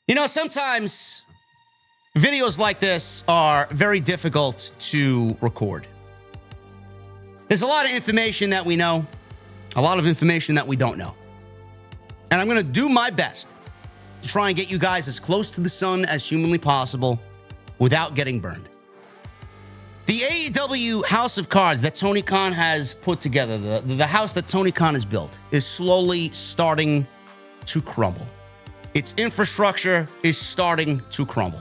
You know, sometimes videos like this are very difficult to record. There's a lot of information that we know, a lot of information that we don't know. And I'm going to do my best to try and get you guys as close to the sun as humanly possible without getting burned. The AEW House of Cards that Tony Khan has put together, the house that Tony Khan has built, is slowly starting to crumble. Its infrastructure is starting to crumble.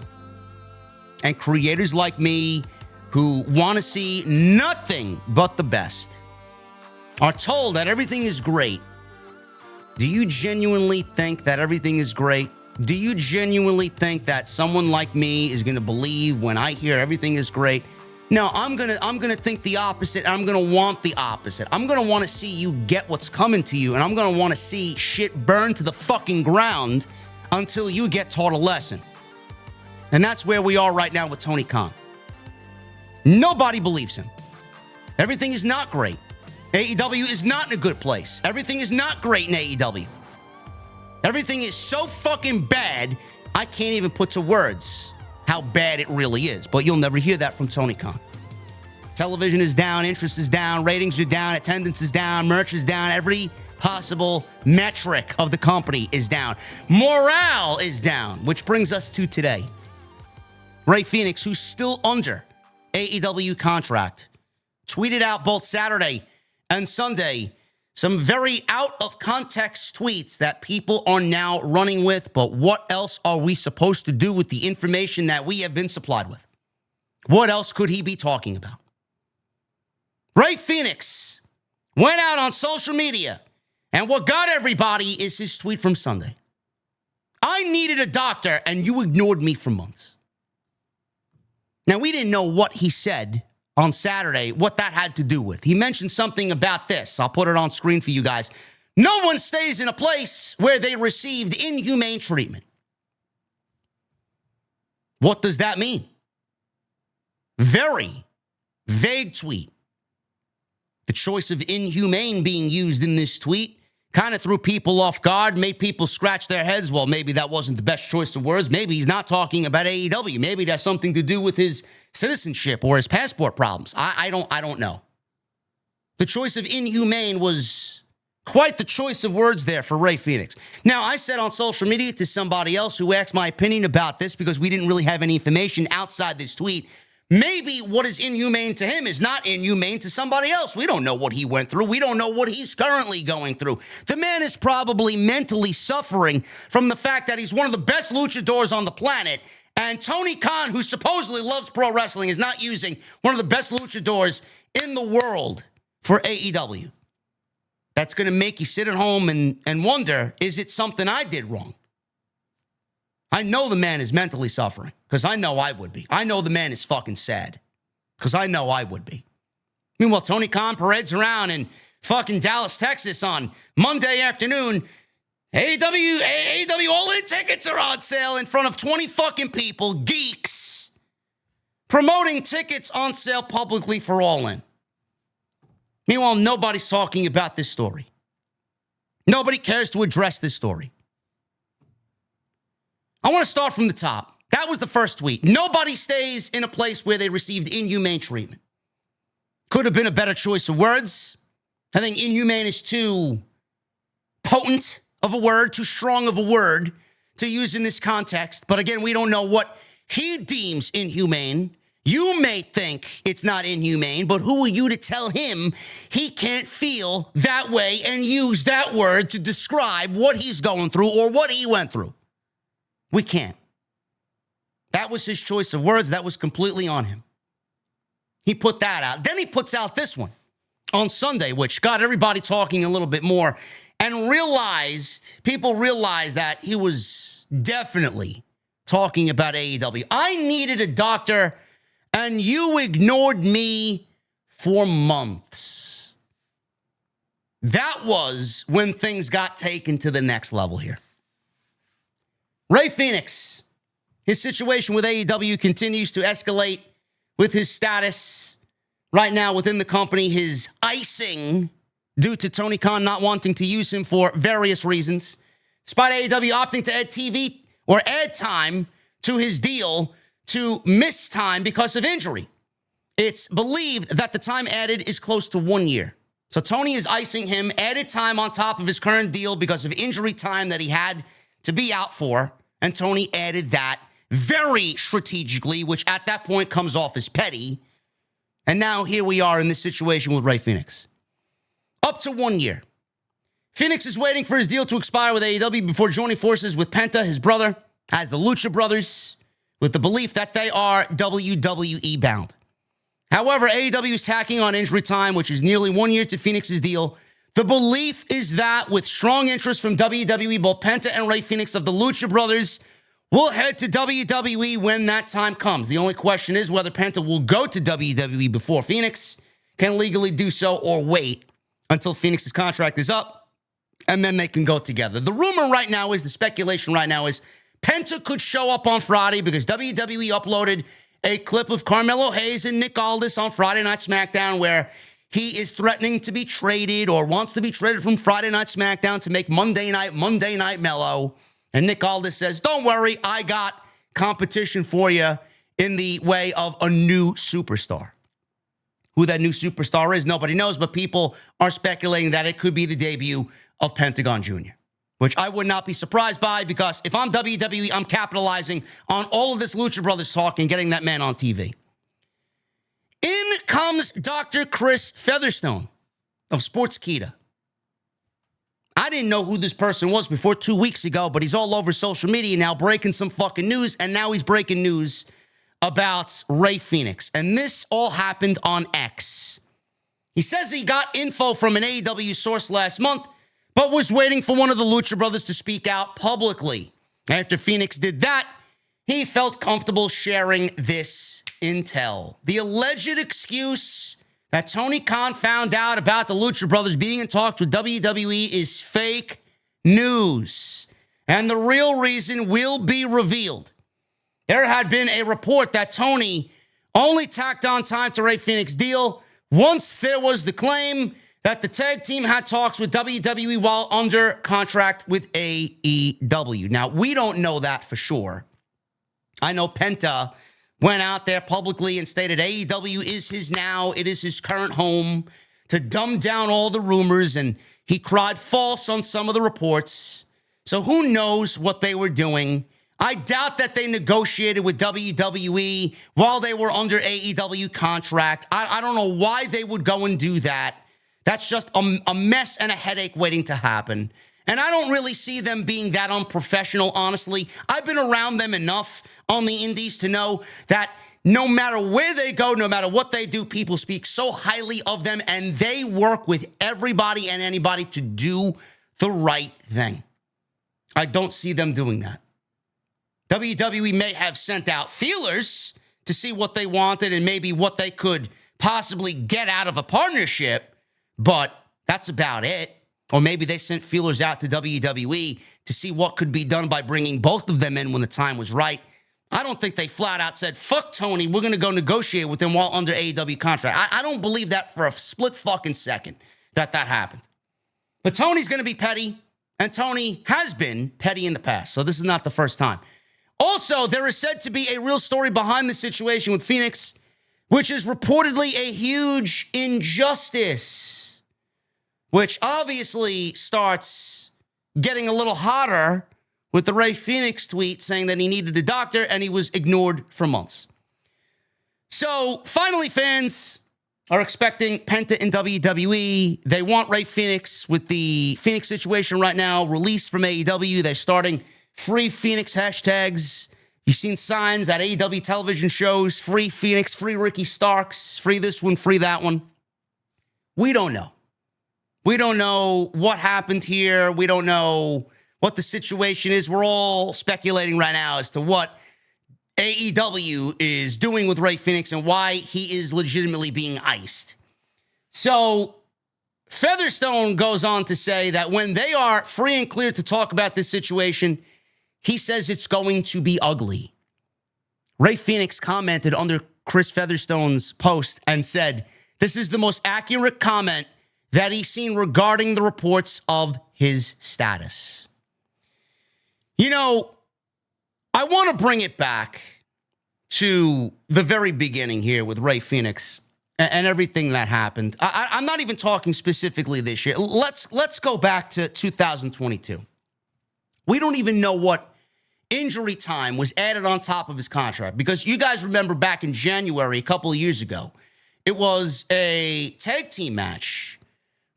And creators like me who want to see nothing but the best are told that everything is great. Do you genuinely think that everything is great? Do you genuinely think that someone like me is going to believe when I hear everything is great? No, I'm gonna think the opposite. I'm gonna want the opposite. I'm gonna want to see you get what's coming to you, and I'm gonna want to see shit burn to the fucking ground until you get taught a lesson. And that's where we are right now with Tony Khan. Nobody believes him. Everything is not great. AEW is not in a good place. Everything is not great in AEW. Everything is so fucking bad, I can't even put to words how bad it really is. But you'll never hear that from Tony Khan. Television is down, interest is down, ratings are down, attendance is down, merch is down, every possible metric of the company is down. Morale is down, which brings us to today. Rey Fenix, who's still under AEW contract, tweeted out both Saturday and Sunday some very out-of-context tweets that people are now running with, but what else are we supposed to do with the information that we have been supplied with? What else could he be talking about? Rey Fenix went out on social media, and what got everybody is his tweet from Sunday. I needed a doctor, and you ignored me for months. Now, we didn't know what he said on Saturday, what that had to do with. He mentioned something about this. I'll put it on screen for you guys. No one stays in a place where they received inhumane treatment. What does that mean? Very vague tweet. The choice of inhumane being used in this tweet kind of threw people off guard, made people scratch their heads. Well, maybe that wasn't the best choice of words. Maybe he's not talking about AEW. Maybe that's something to do with his citizenship or his passport problems. I don't know. The choice of inhumane was quite the choice of words there for Rey Fenix. Now, I said on social media to somebody else who asked my opinion about this because we didn't really have any information outside this tweet, maybe what is inhumane to him is not inhumane to somebody else. We don't know what he went through. We don't know what he's currently going through. The man is probably mentally suffering from the fact that he's one of the best luchadors on the planet, and Tony Khan, who supposedly loves pro wrestling, is not using one of the best luchadors in the world for AEW. That's going to make you sit at home and wonder, is it something I did wrong? I know the man is mentally suffering, because I know I would be. I know the man is fucking sad, because I know I would be. Meanwhile, Tony Khan parades around in fucking Dallas, Texas on Monday afternoon. AEW All-In tickets are on sale in front of 20 fucking people, geeks, promoting tickets on sale publicly for All-In. Meanwhile, nobody's talking about this story. Nobody cares to address this story. I want to start from the top. That was the first tweet. Nobody stays in a place where they received inhumane treatment. Could have been a better choice of words. I think inhumane is too potent of a word, too strong of a word to use in this context. But again, we don't know what he deems inhumane. You may think it's not inhumane, but who are you to tell him he can't feel that way and use that word to describe what he's going through or what he went through? We can't. That was his choice of words. That was completely on him. He put that out. Then he puts out this one on Sunday, which got everybody talking a little bit more, and people realized that he was definitely talking about AEW. I needed a doctor, and you ignored me for months. That was when things got taken to the next level here. Rey Fenix, his situation with AEW continues to escalate with his status right now within the company, his icing due to Tony Khan not wanting to use him for various reasons. Despite AEW opting to add TV or add time to his deal to miss time because of injury. It's believed that the time added is close to 1 year. So Tony is icing him added time on top of his current deal because of injury time that he had to be out for. And Tony added that very strategically, which at that point comes off as petty. And now here we are in this situation with Rey Fenix. Up to 1 year. Fenix is waiting for his deal to expire with AEW before joining forces with Penta, his brother, as the Lucha Brothers, with the belief that they are WWE bound. However, AEW is tacking on injury time, which is nearly 1 year to Fenix's deal. The belief is that with strong interest from WWE, both Penta and Rey Fenix of the Lucha Brothers will head to WWE when that time comes. The only question is whether Penta will go to WWE before Fenix can legally do so or wait until Fenix's contract is up, and then they can go together. The rumor right now is, the speculation right now is, Penta could show up on Friday because WWE uploaded a clip of Carmelo Hayes and Nick Aldis on Friday Night SmackDown where he is threatening to be traded or wants to be traded from Friday Night SmackDown to make Monday Night Mellow. And Nick Aldis says, don't worry, I got competition for you in the way of a new superstar. Who that new superstar is, nobody knows, but people are speculating that it could be the debut of Pentagon Jr., which I would not be surprised by, because if I'm WWE, I'm capitalizing on all of this Lucha Brothers talk and getting that man on TV. In comes Dr. Chris Featherstone of Sportskeeda. I didn't know who this person was before 2 weeks ago, but he's all over social media now breaking some fucking news, and now he's breaking news about Rey Fenix. And this all happened on X. He says he got info from an AEW source last month, but was waiting for one of the Lucha Brothers to speak out publicly. After Fenix did that, he felt comfortable sharing this intel. The alleged excuse that Tony Khan found out about the Lucha Brothers being in talks with WWE is fake news, and the real reason will be revealed. There had been a report that Tony only tacked on time to Rey Fenix deal once there was the claim that the tag team had talks with WWE while under contract with AEW. Now, we don't know that for sure. I know Penta went out there publicly and stated AEW is his now, it is his current home, to dumb down all the rumors, and he cried false on some of the reports. So who knows what they were doing? I doubt that they negotiated with WWE while they were under AEW contract. I don't know why they would go and do that. That's just a mess and a headache waiting to happen. And I don't really see them being that unprofessional, honestly. I've been around them enough on the indies to know that no matter where they go, no matter what they do, people speak so highly of them, and they work with everybody and anybody to do the right thing. I don't see them doing that. WWE may have sent out feelers to see what they wanted and maybe what they could possibly get out of a partnership, but that's about it. Or maybe they sent feelers out to WWE to see what could be done by bringing both of them in when the time was right. I don't think they flat out said, fuck Tony, we're going to go negotiate with him while under AEW contract. I don't believe that for a split fucking second that happened. But Tony's going to be petty, and Tony has been petty in the past, so this is not the first time. Also, there is said to be a real story behind the situation with Fenix, which is reportedly a huge injustice, which obviously starts getting a little hotter with the Rey Fenix tweet saying that he needed a doctor and he was ignored for months. So finally, fans are expecting Penta in WWE. They want Rey Fenix with the Fenix situation right now released from AEW. They're starting free Fenix hashtags. You've seen signs at AEW television shows, free Fenix, free Ricky Starks, free this one, free that one. We don't know. We don't know what happened here. We don't know what the situation is. We're all speculating right now as to what AEW is doing with Rey Fenix and why he is legitimately being iced. So Featherstone goes on to say that when they are free and clear to talk about this situation, he says it's going to be ugly. Rey Fenix commented under Chris Featherstone's post and said, this is the most accurate comment that he's seen regarding the reports of his status. You know, I want to bring it back to the very beginning here with Rey Fenix and everything that happened. I'm not even talking specifically this year. Let's go back to 2022. We don't even know what injury time was added on top of his contract, because you guys remember back in January, a couple of years ago, it was a tag team match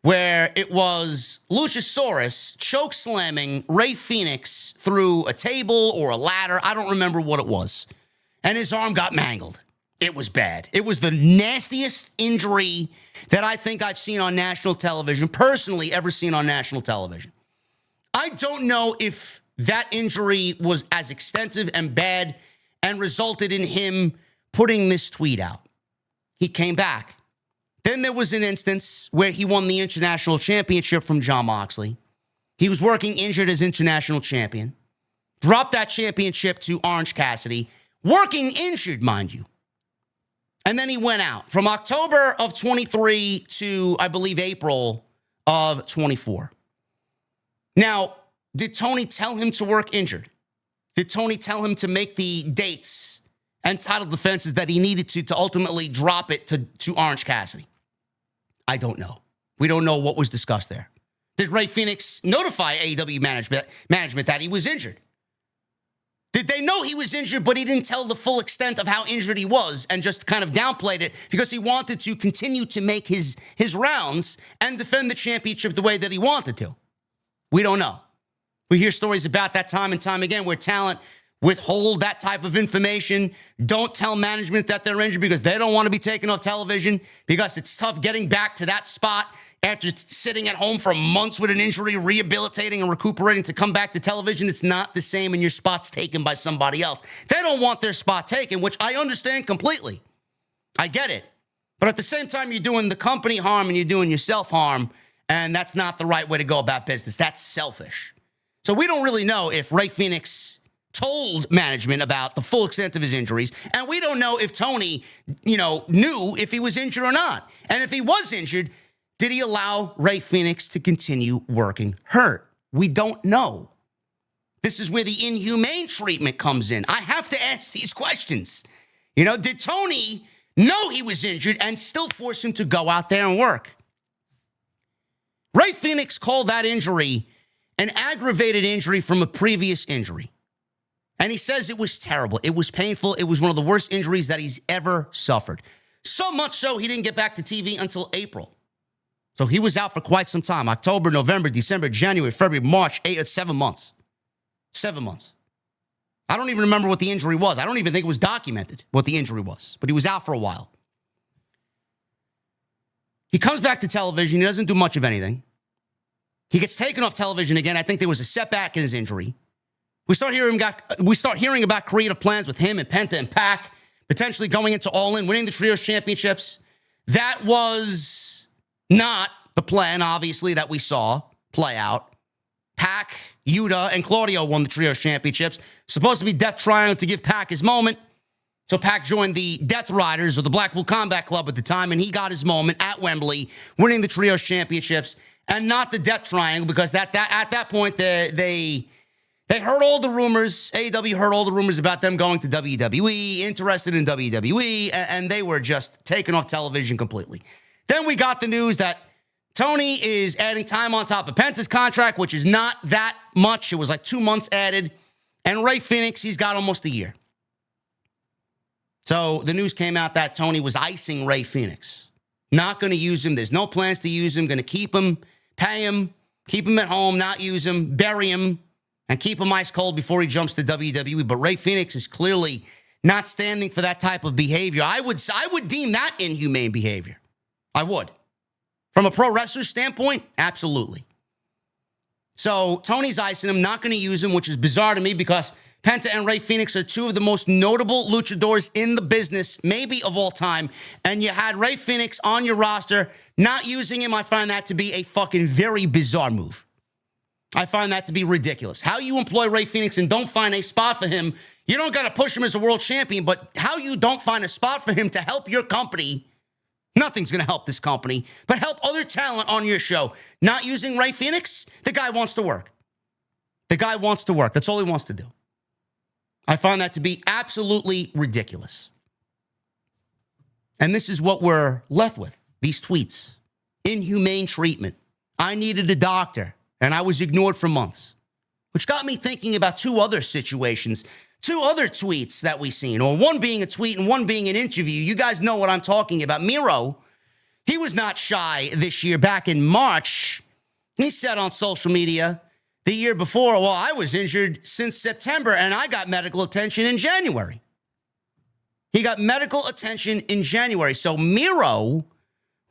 where it was Luchasaurus choke slamming Rey Fenix through a table or a ladder. I don't remember what it was. And his arm got mangled. It was bad. It was the nastiest injury that I think I've seen on national television, personally ever seen on national television. I don't know if that injury was as extensive and bad and resulted in him putting this tweet out. He came back. Then there was an instance where he won the international championship from Jon Moxley. He was working injured as international champion. Dropped that championship to Orange Cassidy. Working injured, mind you. And then he went out from October of 23 to, I believe, April of 24. Now, did Tony tell him to work injured? Did Tony tell him to make the dates and title defenses that he needed to ultimately drop it to Orange Cassidy? I don't know. We don't know what was discussed there. Did Rey Fenix notify AEW management that he was injured? Did they know he was injured, but he didn't tell the full extent of how injured he was and just kind of downplayed it because he wanted to continue to make his rounds and defend the championship the way that he wanted to? We don't know. We hear stories about that time and time again where talent withhold that type of information, don't tell management that they're injured because they don't want to be taken off television, because it's tough getting back to that spot after sitting at home for months with an injury, rehabilitating and recuperating to come back to television. It's not the same, and your spot's taken by somebody else. They don't want their spot taken, which I understand completely. I get it. But at the same time, you're doing the company harm and you're doing yourself harm, and that's not the right way to go about business. That's selfish. So we don't really know if Rey Fenix told management about the full extent of his injuries, and we don't know if Tony, knew if he was injured or not. And if he was injured, did he allow Rey Fenix to continue working hurt? We don't know. This is where the inhumane treatment comes in. I have to ask these questions. Did Tony know he was injured and still force him to go out there and work? Rey Fenix called that injury an aggravated injury from a previous injury. And he says it was terrible. It was painful. It was one of the worst injuries that he's ever suffered. So much so, he didn't get back to TV until April. So he was out for quite some time. October, November, December, January, February, March, 7 months. 7 months. I don't even remember what the injury was. I don't even think it was documented what the injury was. But he was out for a while. He comes back to television. He doesn't do much of anything. He gets taken off television again. I think there was a setback in his injury. We start hearing about creative plans with him and Penta and Pac, potentially going into All In, winning the Trios Championships. That was not the plan, obviously, that we saw play out. Pac, Yuta, and Claudio won the Trios Championships. Supposed to be Death Triangle to give Pac his moment. So Pac joined the Death Riders or the Blackpool Combat Club at the time, and he got his moment at Wembley, winning the Trios Championships, and not the Death Triangle, because at that point, they heard all the rumors. AEW heard all the rumors about them going to WWE, interested in WWE, and they were just taken off television completely. Then we got the news that Tony is adding time on top of Penta's contract, which is not that much. It was like 2 months added. And Rey Fenix, he's got almost a year. So the news came out that Tony was icing Rey Fenix. Not going to use him. There's no plans to use him. Going to keep him, pay him, keep him at home, not use him, bury him, and keep him ice cold before he jumps to WWE. But Rey Fenix is clearly not standing for that type of behavior. I would deem that inhumane behavior. I would. From a pro wrestler standpoint, absolutely. So Tony's icing him, not going to use him, which is bizarre to me because Penta and Rey Fenix are two of the most notable luchadors in the business, maybe of all time. And you had Rey Fenix on your roster, not using him. I find that to be a fucking very bizarre move. I find that to be ridiculous. How you employ Rey Fenix and don't find a spot for him, you don't got to push him as a world champion, but how you don't find a spot for him to help your company, nothing's going to help this company, but help other talent on your show. Not using Rey Fenix, the guy wants to work. The guy wants to work. That's all he wants to do. I find that to be absolutely ridiculous. And this is what we're left with, these tweets. Inhumane treatment. I needed a doctor, and I was ignored for months. Which got me thinking about two other situations, two other tweets that we've seen, or one being a tweet and one being an interview. You guys know what I'm talking about. Miro, he was not shy this year. Back in March, he said on social media the year before, well, I was injured since September, and I got medical attention in January. He got medical attention in January. So Miro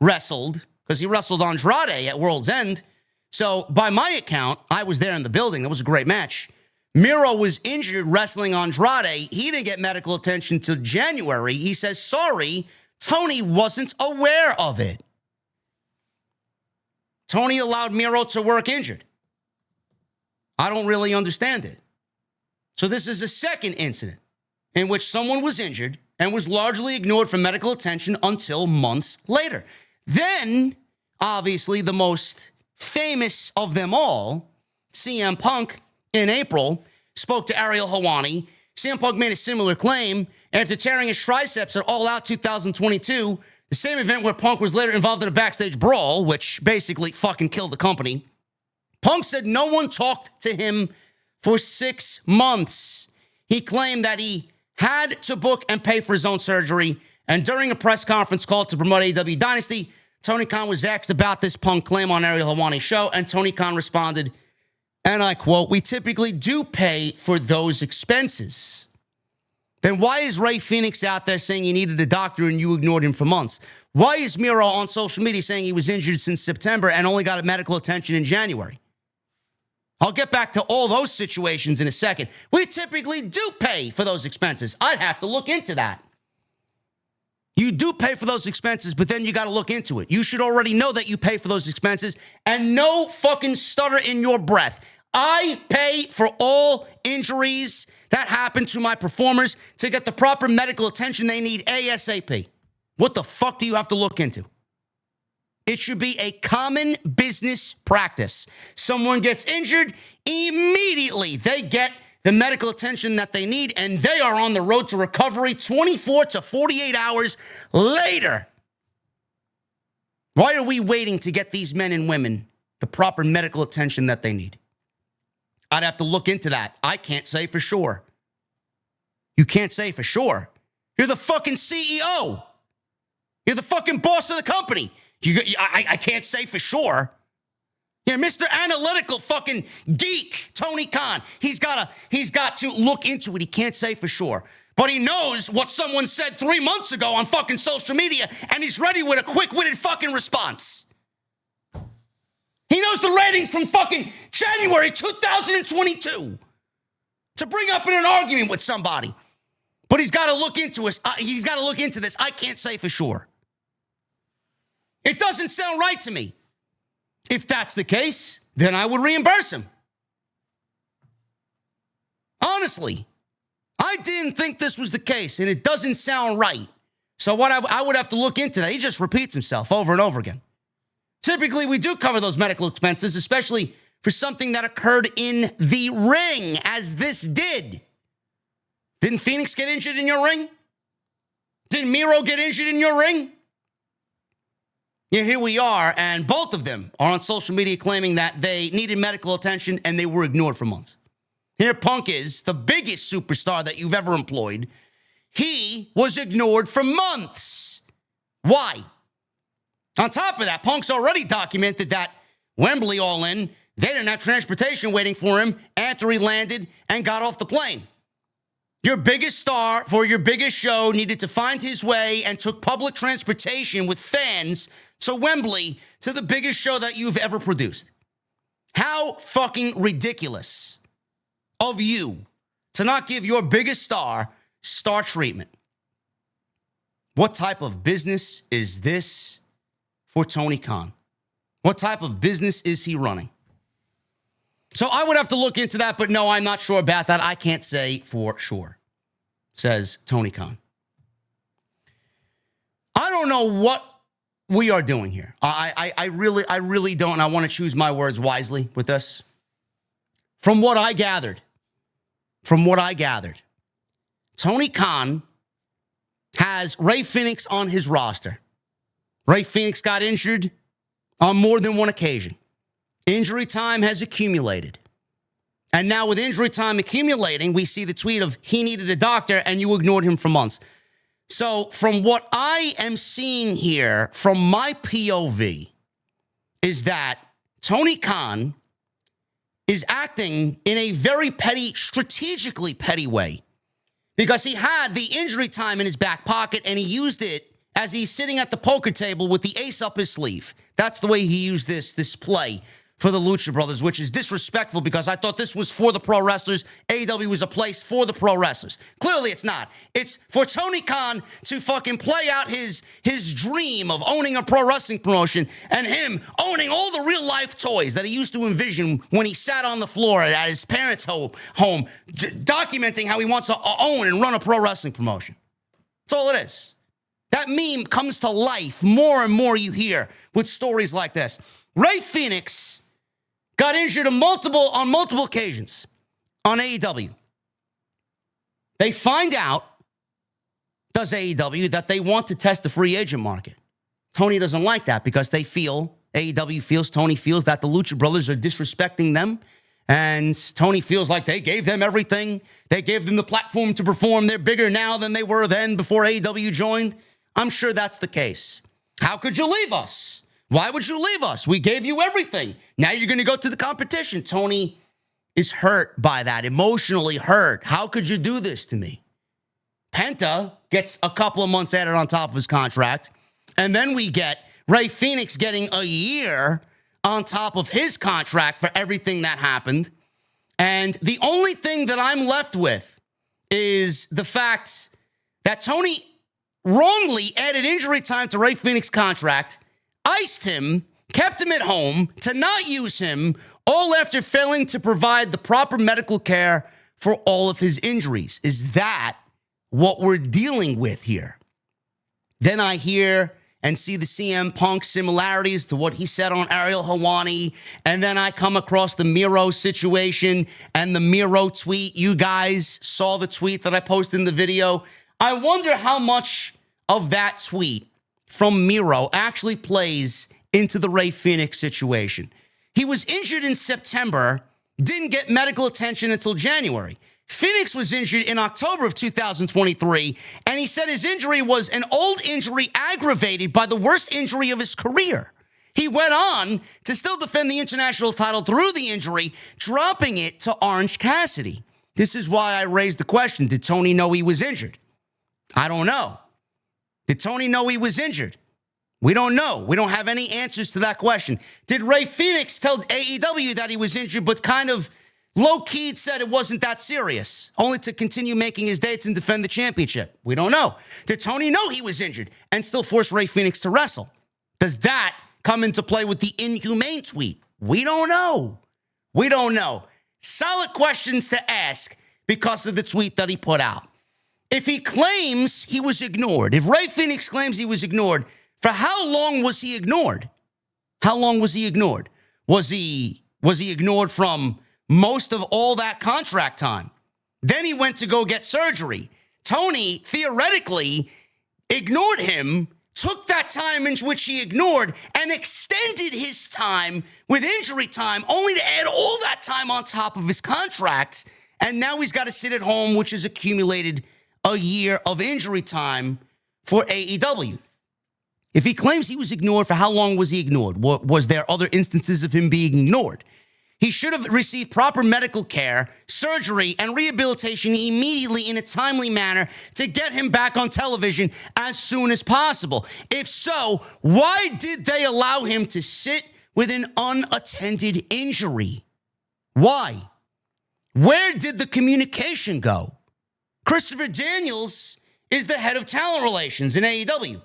wrestled, because he wrestled Andrade at World's End. So by my account, I was there in the building. That was a great match. Miro was injured wrestling Andrade. He didn't get medical attention till January. He says, sorry, Tony wasn't aware of it. Tony allowed Miro to work injured. I don't really understand it. So this is a second incident in which someone was injured and was largely ignored for medical attention until months later. Then, obviously, the most famous of them all, CM Punk, in April, spoke to Ariel Helwani. CM Punk made a similar claim after tearing his triceps at All Out 2022, the same event where Punk was later involved in a backstage brawl, which basically fucking killed the company. Punk said no one talked to him for 6 months. He claimed that he had to book and pay for his own surgery. And during a press conference call to promote AEW Dynasty, Tony Khan was asked about this Punk claim on Ariel Helwani's show, and Tony Khan responded, and I quote, "We typically do pay for those expenses." Then why is Rey Fenix out there saying he needed a doctor and you ignored him for months? Why is Miro on social media saying he was injured since September and only got medical attention in January? I'll get back to all those situations in a second. We typically do pay for those expenses. I'd have to look into that. You do pay for those expenses, but then you got to look into it. You should already know that you pay for those expenses, and no fucking stutter in your breath. I pay for all injuries that happen to my performers to get the proper medical attention they need ASAP. What the fuck do you have to look into? It should be a common business practice. Someone gets injured, immediately they get the medical attention that they need, and they are on the road to recovery 24 to 48 hours later. Why are we waiting to get these men and women the proper medical attention that they need? I'd have to look into that. I can't say for sure. You can't say for sure. You're the fucking CEO. You're the fucking boss of the company. I can't say for sure. Yeah, Mr. Analytical fucking geek, Tony Khan. He's got to look into it. He can't say for sure. But he knows what someone said 3 months ago on fucking social media, and he's ready with a quick-witted fucking response. He knows the ratings from fucking January 2022 to bring up in an argument with somebody. But he's got to look into us. He's got to look into this. I can't say for sure. It doesn't sound right to me. If that's the case, then I would reimburse him. Honestly, I didn't think this was the case, and it doesn't sound right. So what I would have to look into that. He just repeats himself over and over again. Typically, we do cover those medical expenses, especially for something that occurred in the ring, as this did. Didn't Fenix get injured in your ring? Didn't Miro get injured in your ring? Yeah, here we are, and both of them are on social media claiming that they needed medical attention and they were ignored for months. Here Punk is, the biggest superstar that you've ever employed. He was ignored for months. Why? On top of that, Punk's already documented that Wembley All In, they didn't have transportation waiting for him after he landed and got off the plane. Your biggest star for your biggest show needed to find his way and took public transportation with fans to Wembley to the biggest show that you've ever produced. How fucking ridiculous of you to not give your biggest star treatment. What type of business is this for Tony Khan? What type of business is he running? So I would have to look into that, but no, I'm not sure about that. I can't say for sure, says Tony Khan. I don't know what we are doing here. I really don't, and I want to choose my words wisely with this. From what I gathered, Tony Khan has Rey Fenix on his roster. Rey Fenix got injured on more than one occasion. Injury time has accumulated. And now with injury time accumulating, we see the tweet of he needed a doctor and you ignored him for months. So from what I am seeing here, from my POV, is that Tony Khan is acting in a very petty, strategically petty way, because he had the injury time in his back pocket and he used it as he's sitting at the poker table with the ace up his sleeve. That's the way he used this play for the Lucha Brothers, which is disrespectful because I thought this was for the pro wrestlers. AEW was a place for the pro wrestlers. Clearly it's not. It's for Tony Khan to fucking play out his dream of owning a pro wrestling promotion and him owning all the real life toys that he used to envision when he sat on the floor at his parents' home documenting how he wants to own and run a pro wrestling promotion. That's all it is. That meme comes to life more and more you hear with stories like this. Rey Fenix got injured on multiple occasions on AEW. They find out, does AEW, that they want to test the free agent market. Tony doesn't like that because AEW feels that the Lucha Brothers are disrespecting them. And Tony feels like they gave them everything. They gave them the platform to perform. They're bigger now than they were then before AEW joined. I'm sure that's the case. How could you leave us? Why would you leave us? We gave you everything. Now you're going to go to the competition. Tony is hurt by that, emotionally hurt. How could you do this to me? Penta gets a couple of months added on top of his contract. And then we get Rey Fenix getting a year on top of his contract for everything that happened. And the only thing that I'm left with is the fact that Tony wrongly added injury time to Rey Fenix's contract, iced him, kept him at home to not use him, all after failing to provide the proper medical care for all of his injuries. Is that what we're dealing with here? Then I hear and see the CM Punk similarities to what he said on Ariel Helwani, and then I come across the Miro situation and the Miro tweet. You guys saw the tweet that I posted in the video. I wonder how much of that tweet from Miro actually plays into the Rey Fenix situation. He was injured in September, didn't get medical attention until January. Fenix was injured in October of 2023, and he said his injury was an old injury aggravated by the worst injury of his career. He went on to still defend the international title through the injury, dropping it to Orange Cassidy. This is why I raised the question, did Tony know he was injured? I don't know. Did Tony know he was injured? We don't know. We don't have any answers to that question. Did Rey Fenix tell AEW that he was injured, but kind of low-key said it wasn't that serious, only to continue making his dates and defend the championship? We don't know. Did Tony know he was injured and still force Rey Fenix to wrestle? Does that come into play with the INHUMANE tweet? We don't know. We don't know. Solid questions to ask because of the tweet that he put out. If he claims he was ignored, if Rey Fenix claims he was ignored, for how long was he ignored? How long was he ignored? Was he ignored from most of all that contract time? Then he went to go get surgery. Tony theoretically ignored him, took that time in which he ignored, and extended his time with injury time, only to add all that time on top of his contract. And now he's got to sit at home, which has accumulated a year of injury time for AEW. If he claims he was ignored, for how long was he ignored? Was there other instances of him being ignored? He should have received proper medical care, surgery, and rehabilitation immediately in a timely manner to get him back on television as soon as possible. If so, why did they allow him to sit with an unattended injury? Why? Where did the communication go? Christopher Daniels is the head of talent relations in AEW.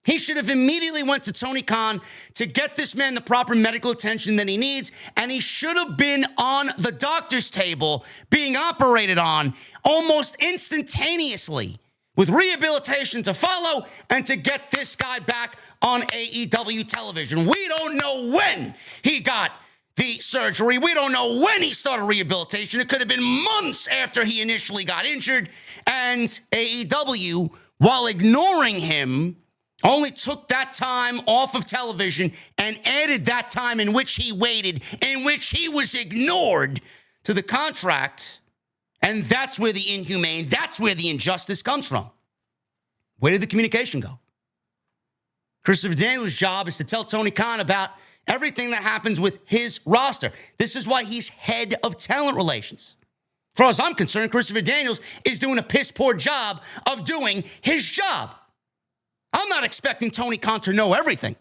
He should have immediately went to Tony Khan to get this man the proper medical attention that he needs, and he should have been on the doctor's table being operated on almost instantaneously with rehabilitation to follow and to get this guy back on AEW television. We don't know when he got the surgery. We don't know when he started rehabilitation. It could have been months after he initially got injured. And AEW, while ignoring him, only took that time off of television and added that time in which he waited, in which he was ignored, to the contract. And that's where the inhumane, that's where the injustice comes from. Where did the communication go? Christopher Daniels' job is to tell Tony Khan about everything that happens with his roster. This is why he's head of talent relations. As far as I'm concerned, Christopher Daniels is doing a piss poor job of doing his job. I'm not expecting Tony Khan to know everything.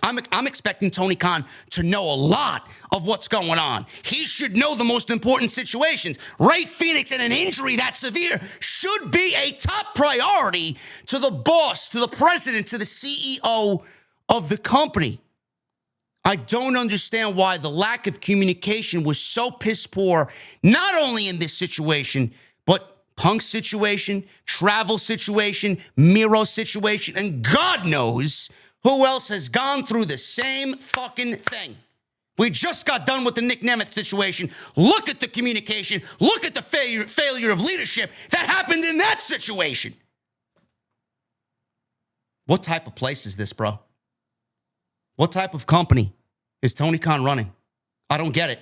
I'm expecting Tony Khan to know a lot of what's going on. He should know the most important situations. Rey Fenix and an injury that severe should be a top priority to the boss, to the president, to the CEO of the company. I don't understand why the lack of communication was so piss poor, not only in this situation, but Punk's situation, Travel situation, Miro's situation, and God knows who else has gone through the same fucking thing. We just got done with the Nick Nemeth situation. Look at the communication. Look at the failure of leadership that happened in that situation. What type of place is this, bro? What type of company is Tony Khan running? I don't get it.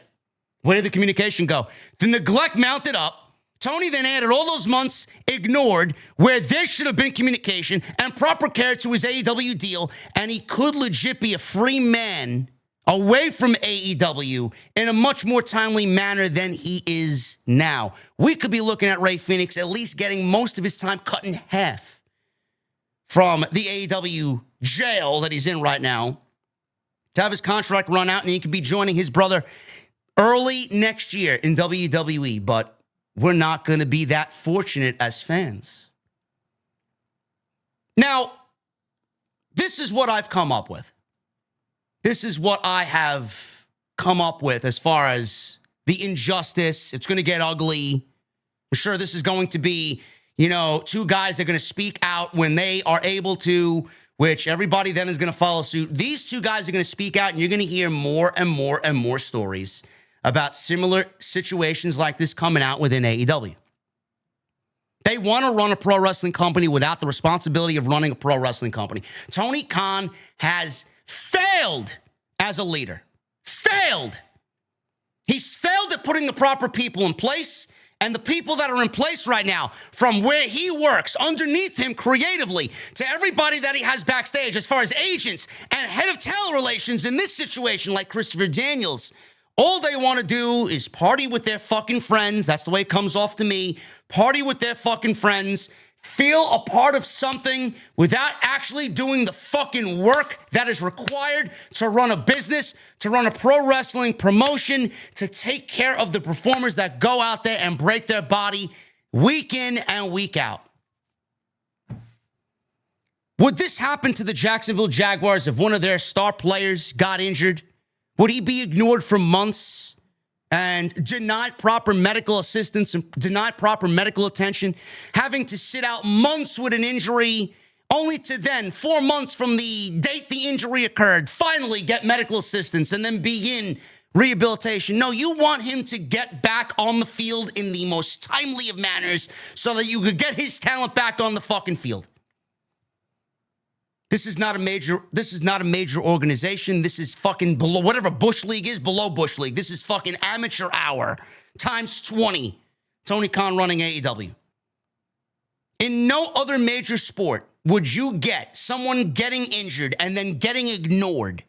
Where did the communication go? The neglect mounted up. Tony then added all those months ignored where there should have been communication and proper care to his AEW deal, and he could legit be a free man away from AEW in a much more timely manner than he is now. We could be looking at Rey Fenix at least getting most of his time cut in half from the AEW jail that he's in right now to have his contract run out, and he could be joining his brother early next year in WWE, but we're not going to be that fortunate as fans. Now, this is what I've come up with. This is what I have come up with as far as the injustice. It's going to get ugly. I'm sure this is going to be, two guys that are going to speak out when they are able to, which everybody then is going to follow suit. These two guys are going to speak out, and you're going to hear more and more and more stories about similar situations like this coming out within AEW. They want to run a pro wrestling company without the responsibility of running a pro wrestling company. Tony Khan has failed as a leader. Failed. He's failed at putting the proper people in place, and the people that are in place right now, from where he works, underneath him creatively, to everybody that he has backstage, as far as agents and head of talent relations in this situation, like Christopher Daniels, all they want to do is party with their fucking friends. That's the way it comes off to me. Party with their fucking friends. Feel a part of something without actually doing the fucking work that is required to run a business, to run a pro wrestling promotion, to take care of the performers that go out there and break their body week in and week out. Would this happen to the Jacksonville Jaguars if one of their star players got injured? Would he be ignored for months and denied proper medical assistance and denied proper medical attention, having to sit out months with an injury, only to then, 4 months from the date the injury occurred, finally get medical assistance and then begin rehabilitation? No, you want him to get back on the field in the most timely of manners so that you could get his talent back on the fucking field. This is not a major organization. This is fucking below whatever Bush League is, below Bush League. This is fucking amateur hour times 20. Tony Khan running AEW. In no other major sport would you get someone getting injured and then getting ignored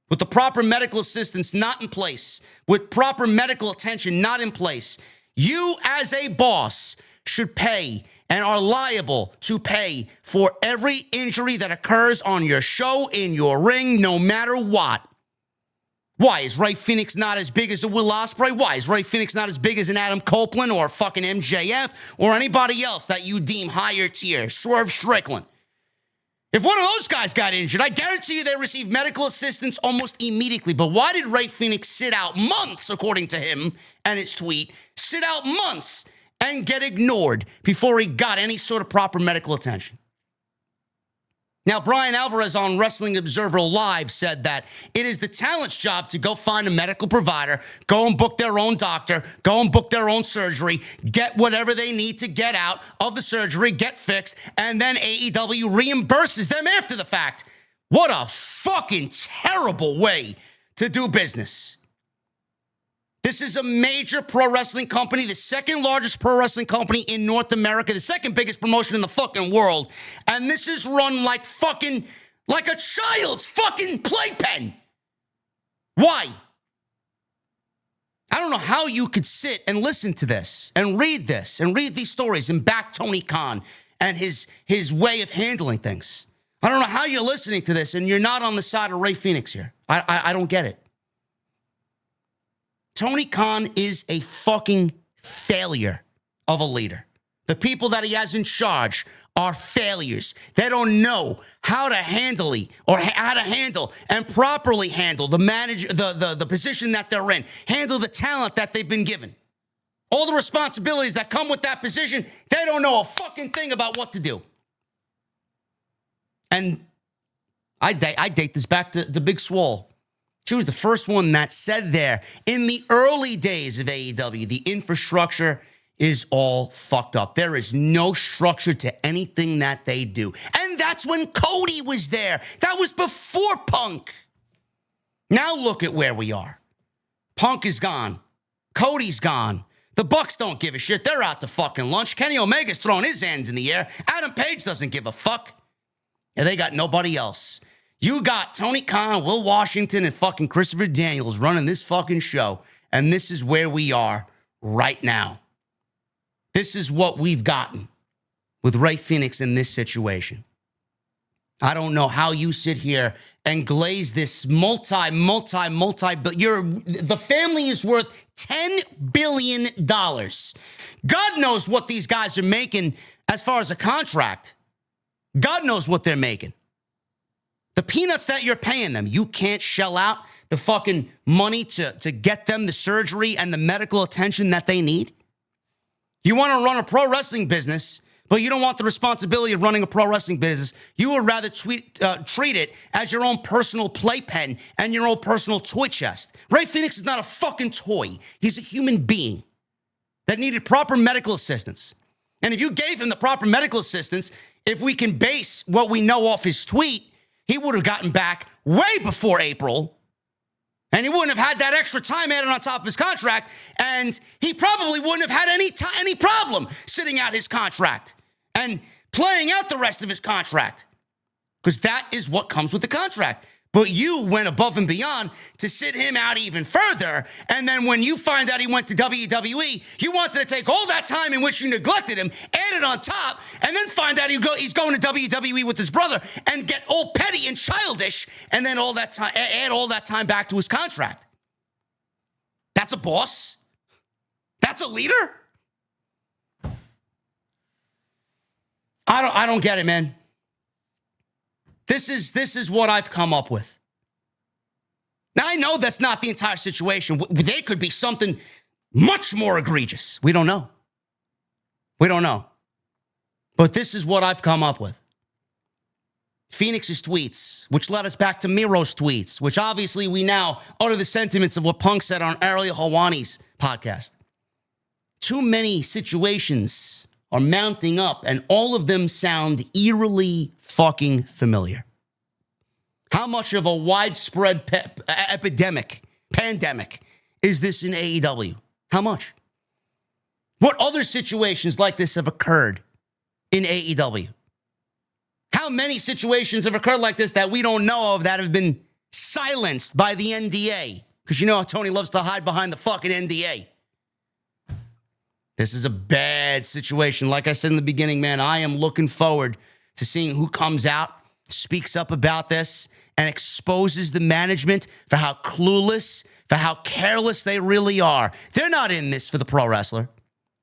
with the proper medical assistance not in place, with proper medical attention not in place. You as a boss should pay and are liable to pay for every injury that occurs on your show, in your ring, no matter what. Why? Is Rey Fenix not as big as a Will Ospreay? Why? Is Rey Fenix not as big as an Adam Copeland or fucking MJF or anybody else that you deem higher tier? Swerve Strickland. If one of those guys got injured, I guarantee you they received medical assistance almost immediately. But why did Rey Fenix sit out months, according to him and his tweet, sit out months and get ignored before he got any sort of proper medical attention? Now, Brian Alvarez on Wrestling Observer Live said that it is the talent's job to go find a medical provider, go and book their own doctor, go and book their own surgery, get whatever they need to get out of the surgery, get fixed, and then AEW reimburses them after the fact. What a fucking terrible way to do business. This is a major pro wrestling company, the second largest pro wrestling company in North America, the second biggest promotion in the fucking world. And this is run like a child's fucking playpen. Why? I don't know how you could sit and listen to this and read these stories and back Tony Khan and his way of handling things. I don't know how you're listening to this and you're not on the side of Rey Fenix here. I don't get it. Tony Khan is a fucking failure of a leader. The people that he has in charge are failures. They don't know how to handle and properly handle the position that they're in, handle the talent that they've been given. All the responsibilities that come with that position, they don't know a fucking thing about what to do. And I date this back to Big Swole. She was the first one that said there, in the early days of AEW, the infrastructure is all fucked up. There is no structure to anything that they do. And that's when Cody was there. That was before Punk. Now look at where we are. Punk is gone. Cody's gone. The Bucks don't give a shit. They're out to fucking lunch. Kenny Omega's throwing his hands in the air. Adam Page doesn't give a fuck. And they got nobody else. You got Tony Khan, Will Washington, and fucking Christopher Daniels running this fucking show. And this is where we are right now. This is what we've gotten with Rey Fenix in this situation. I don't know how you sit here and glaze this the family is worth $10 billion. God knows what these guys are making as far as a contract. God knows what they're making. The peanuts that you're paying them, you can't shell out the fucking money to get them the surgery and the medical attention that they need. You want to run a pro wrestling business, but you don't want the responsibility of running a pro wrestling business. You would rather treat it as your own personal playpen and your own personal toy chest. Rey Fenix is not a fucking toy. He's a human being that needed proper medical assistance. And if you gave him the proper medical assistance, if we can base what we know off his tweet, he would have gotten back way before April, and he wouldn't have had that extra time added on top of his contract, and he probably wouldn't have had any problem sitting out his contract and playing out the rest of his contract, because that is what comes with the contract. But you went above and beyond to sit him out even further, and then when you find out he went to WWE, you wanted to take all that time in which you neglected him, add it on top, and then find out he's going to WWE with his brother and get all petty and childish, and then add all that time back to his contract. That's a boss. That's a leader. I don't get it, man. This is what I've come up with. Now, I know that's not the entire situation. There could be something much more egregious. We don't know. But this is what I've come up with. Fenix's tweets, which led us back to Miro's tweets, which obviously we now utter the sentiments of what Punk said on Ariel Helwani's podcast. Too many situations are mounting up, and all of them sound eerily fucking familiar. How much of a widespread pandemic is this in AEW? How much? What other situations like this have occurred in AEW? How many situations have occurred like this that we don't know of that have been silenced by the NDA? Because you know how Tony loves to hide behind the fucking NDA. This is a bad situation. Like I said in the beginning, man, I am looking forward to seeing who comes out, speaks up about this, and exposes the management for how clueless, for how careless they really are. They're not in this for the pro wrestler.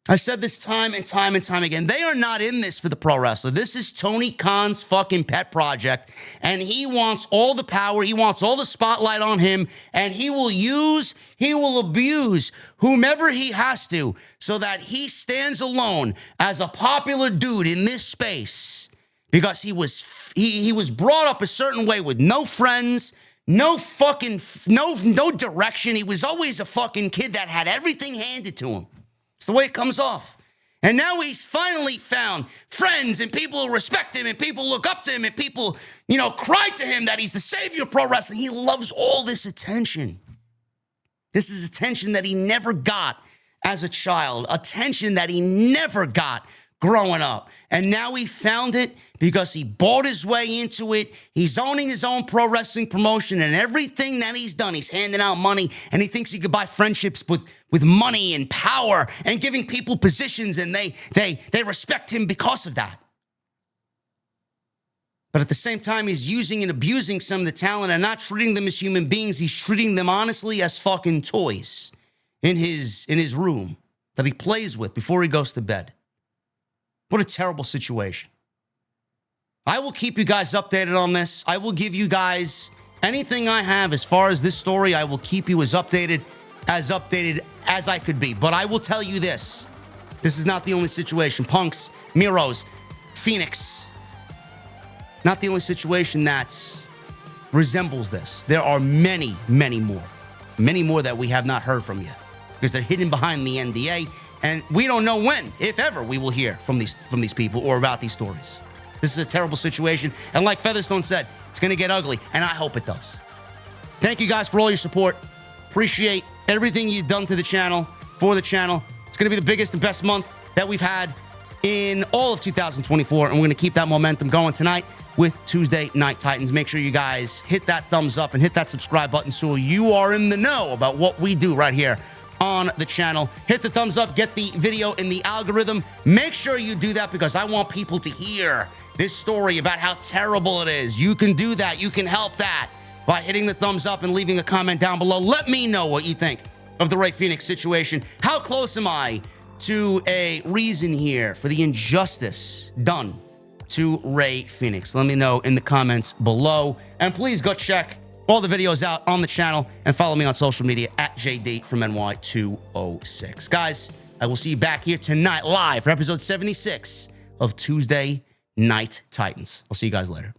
I've said this time and time and time again. They are not in this for the pro wrestler. This is Tony Khan's fucking pet project, and he wants all the power. He wants all the spotlight on him, and he will abuse whomever he has to so that he stands alone as a popular dude in this space because he was brought up a certain way with no friends, no direction. He was always a fucking kid that had everything handed to him. It's the way it comes off. And now he's finally found friends and people who respect him and people look up to him and people, cry to him that he's the savior of pro wrestling. He loves all this attention. This is attention that he never got as a child, attention that he never got growing up. And now he found it because he bought his way into it. He's owning his own pro wrestling promotion, and everything that he's done, he's handing out money, and he thinks he could buy friendships with money and power and giving people positions, and they respect him because of that. But at the same time, he's using and abusing some of the talent and not treating them as human beings. He's treating them honestly as fucking toys in his room that he plays with before he goes to bed. What a terrible situation. I will keep you guys updated on this. I will give you guys anything I have as far as this story. I will keep you as updated as I could be. But I will tell you this. This is not the only situation. Punks, Miros, Fenix. Not the only situation that resembles this. There are many, many more. Many more that we have not heard from yet. Because they're hidden behind the NDA. And we don't know when, if ever, we will hear from these people or about these stories. This is a terrible situation. And like Featherstone said, it's going to get ugly. And I hope it does. Thank you guys for all your support. Appreciate everything you've done to the channel, for the channel. It's going to be the biggest and best month that we've had in all of 2024. And we're going to keep that momentum going tonight with Tuesday Night Titans. Make sure you guys hit that thumbs up and hit that subscribe button so you are in the know about what we do right here on the channel. Hit the thumbs up, get the video in the algorithm. Make sure you do that because I want people to hear this story about how terrible it is. You can do that. You can help that by hitting the thumbs up and leaving a comment down below. Let me know what you think of the Rey Fenix situation. How close am I to a reason here for the injustice done to Rey Fenix? Let me know in the comments below. And please go check all the videos out on the channel and follow me on social media at JD from NY206. Guys, I will see you back here tonight live for episode 76 of Tuesday Night Titans. I'll see you guys later.